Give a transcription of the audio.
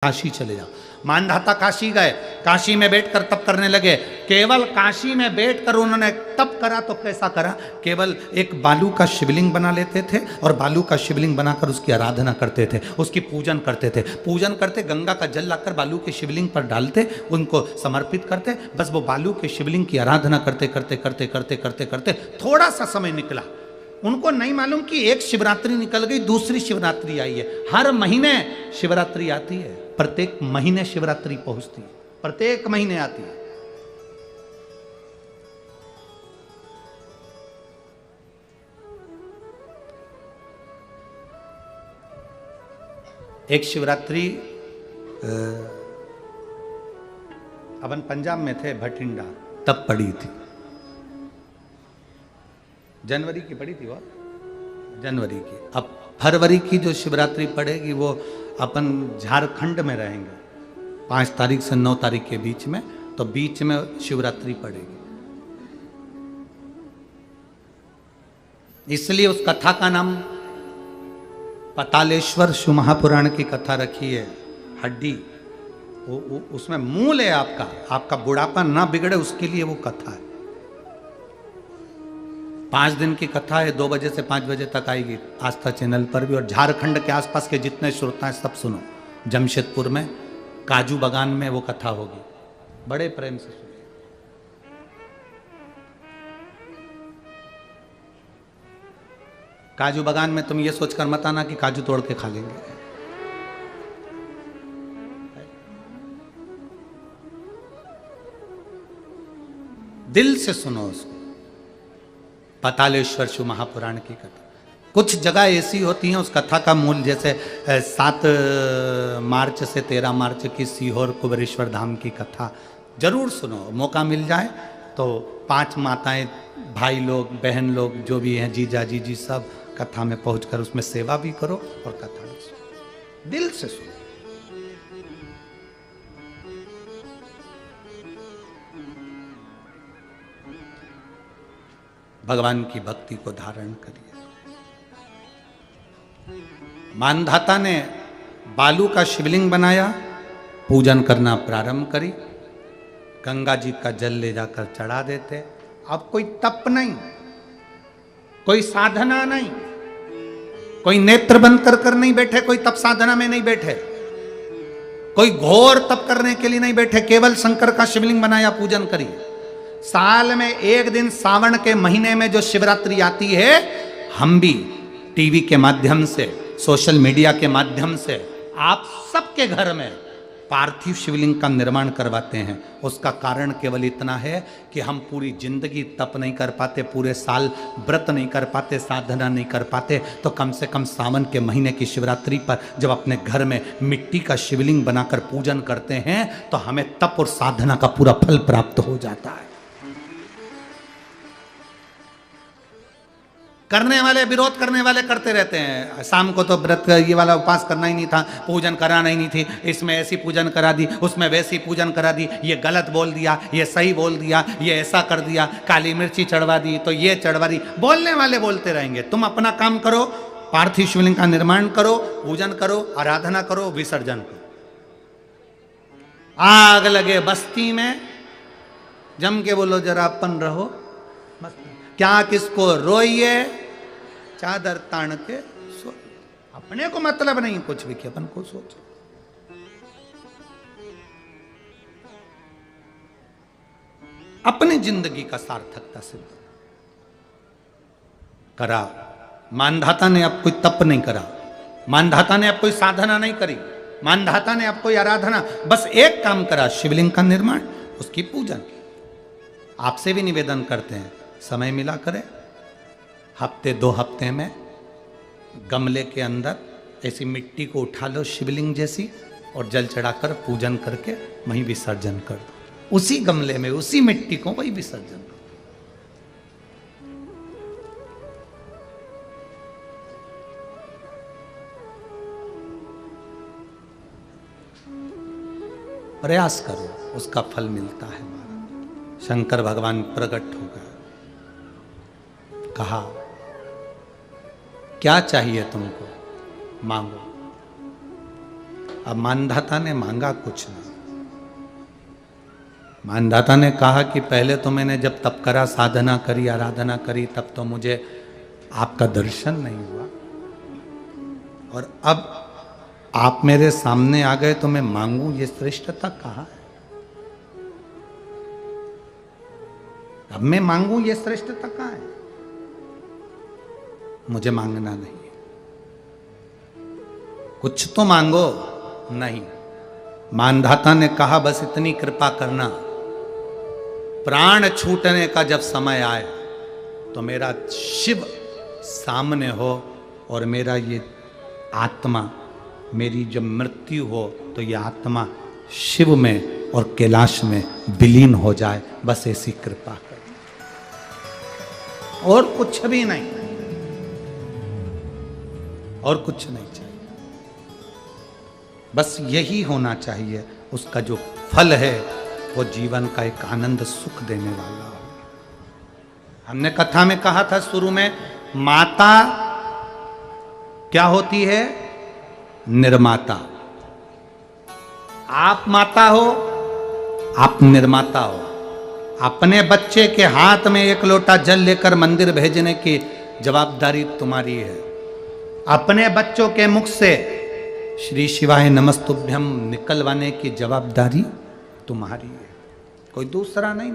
काशी चले जाओ। मानधाता काशी गए, काशी में बैठकर तप करने लगे। केवल काशी में बैठकर उन्होंने तप करा तो कैसा करा, केवल एक बालू का शिवलिंग बना लेते थे और बालू का शिवलिंग बनाकर उसकी आराधना करते थे, उसकी पूजन करते थे। पूजन करते, गंगा का जल लाकर बालू के शिवलिंग पर डालते, उनको समर्पित करते। बस वो बालू के शिवलिंग की आराधना करते करते करते करते करते करते थोड़ा सा समय निकला। उनको नहीं मालूम कि एक शिवरात्रि निकल गई, दूसरी शिवरात्रि आई है। हर महीने शिवरात्रि आती है, प्रत्येक महीने शिवरात्रि पहुंचती है, प्रत्येक महीने आती है। एक शिवरात्रि अपन पंजाब में थे, भटिंडा, तब पड़ी थी, जनवरी की पड़ी थी, और जनवरी की। अब फरवरी की जो शिवरात्रि पड़ेगी वो अपन झारखंड में रहेंगे 5 तारीख से 9 तारीख के बीच में, तो बीच में शिवरात्रि पड़ेगी। इसलिए उस कथा का नाम पतालेश्वर शिव महापुराण की कथा रखी है। हड्डी उसमें मूल है, आपका बुढ़ापा ना बिगड़े उसके लिए वो कथा है। 5 दिन की कथा है, 2 बजे से 5 बजे तक आएगी आस्था चैनल पर भी। और झारखंड के आसपास के जितने श्रोता हैं सब सुनो। जमशेदपुर में काजू बागान में वो कथा होगी, बड़े प्रेम से सुनो। काजू बागान में तुम ये सोचकर मत आना कि काजू तोड़ के खा लेंगे। दिल से सुनो उसको। पतालेश्वर शिव महापुराण की कथा। कुछ जगह ऐसी होती हैं उस कथा का मूल, जैसे 7 मार्च से 13 मार्च की सीहोर कुबेरेश्वर धाम की कथा जरूर सुनो, मौका मिल जाए तो। 5 माताएं, भाई लोग, बहन लोग जो भी हैं, जीजा जीजी, सब कथा में पहुंचकर उसमें सेवा भी करो और कथा भी सुनो, दिल से सुनो। भगवान की भक्ति को धारण करिए। मानधाता ने बालू का शिवलिंग बनाया, पूजन करना प्रारंभ करी, गंगा जी का जल ले जाकर चढ़ा देते। अब कोई तप नहीं, कोई साधना नहीं, कोई नेत्र बंद कर नहीं बैठे, कोई तप साधना में नहीं बैठे, कोई घोर तप करने के लिए नहीं बैठे, केवल शंकर का शिवलिंग बनाया, पूजन करी। साल में एक दिन सावन के महीने में जो शिवरात्रि आती है, हम भी टीवी के माध्यम से, सोशल मीडिया के माध्यम से आप सबके घर में पार्थिव शिवलिंग का निर्माण करवाते हैं। उसका कारण केवल इतना है कि हम पूरी जिंदगी तप नहीं कर पाते, पूरे साल व्रत नहीं कर पाते, साधना नहीं कर पाते, तो कम से कम सावन के महीने की शिवरात्रि पर जब अपने घर में मिट्टी का शिवलिंग बनाकर पूजन करते हैं तो हमें तप और साधना का पूरा फल प्राप्त हो जाता है। करने वाले, विरोध करने वाले करते रहते हैं। शाम को तो व्रत ये वाला उपास करना ही नहीं था, पूजन कराना ही नहीं थी, इसमें ऐसी पूजन करा दी, उसमें वैसी पूजन करा दी, ये गलत बोल दिया, ये सही बोल दिया, ये ऐसा कर दिया, काली मिर्ची चढ़वा दी तो ये चढ़वा दी। बोलने वाले बोलते रहेंगे। तुम अपना काम करो, पार्थिव शिवलिंग का निर्माण करो, पूजन करो, आराधना करो, विसर्जन करो। आग लगे बस्ती में, जम के बोलो जरा अपन रहो, क्या किसको रोइए, चादर तान के सो। अपने को मतलब नहीं कुछ भी, कि अपन को सोचो। अपनी जिंदगी का सार्थकता सिद्ध करा। मानधाता ने अब कोई तप नहीं करा, मानधाता ने अब कोई साधना नहीं करी, मानधाता ने अब कोई आराधना, बस एक काम करा, शिवलिंग का निर्माण, उसकी पूजन। आपसे भी निवेदन करते हैं, समय मिला करें, हफ्ते 2 हफ्ते में गमले के अंदर ऐसी मिट्टी को उठा लो शिवलिंग जैसी, और जल चढ़ाकर पूजन करके वहीं विसर्जन कर दो। उसी गमले में, उसी मिट्टी को वहीं विसर्जन करो। प्रयास करो, उसका फल मिलता है। शंकर भगवान प्रकट हो गए, कहा क्या चाहिए तुमको, मांगो। अब मानधाता ने मांगा कुछ नहीं। मानधाता ने कहा कि पहले तो मैंने जब तप करा, साधना करी, आराधना करी, तब तो मुझे आपका दर्शन नहीं हुआ, और अब आप मेरे सामने आ गए तो मैं मांगू, ये श्रेष्ठता कहाँ है? अब मैं मांगू, ये श्रेष्ठता कहाँ है? मुझे मांगना नहीं है। कुछ तो मांगो। नहीं, मानधाता ने कहा बस इतनी कृपा करना, प्राण छूटने का जब समय आए तो मेरा शिव सामने हो और मेरा ये आत्मा, मेरी जब मृत्यु हो तो ये आत्मा शिव में और कैलाश में विलीन हो जाए, बस ऐसी कृपा कर, और कुछ भी नहीं, और कुछ नहीं चाहिए। बस यही होना चाहिए। उसका जो फल है वो जीवन का एक आनंद सुख देने वाला हो। हमने कथा में कहा था शुरू में, माता क्या होती है? निर्माता। आप माता हो, आप निर्माता हो। अपने बच्चे के हाथ में एक लोटा जल लेकर मंदिर भेजने की जवाबदारी तुम्हारी है। अपने बच्चों के मुख से श्री शिवाय नमस्तुभ्यम निकलवाने की जवाबदारी तुम्हारी है, कोई दूसरा नहीं।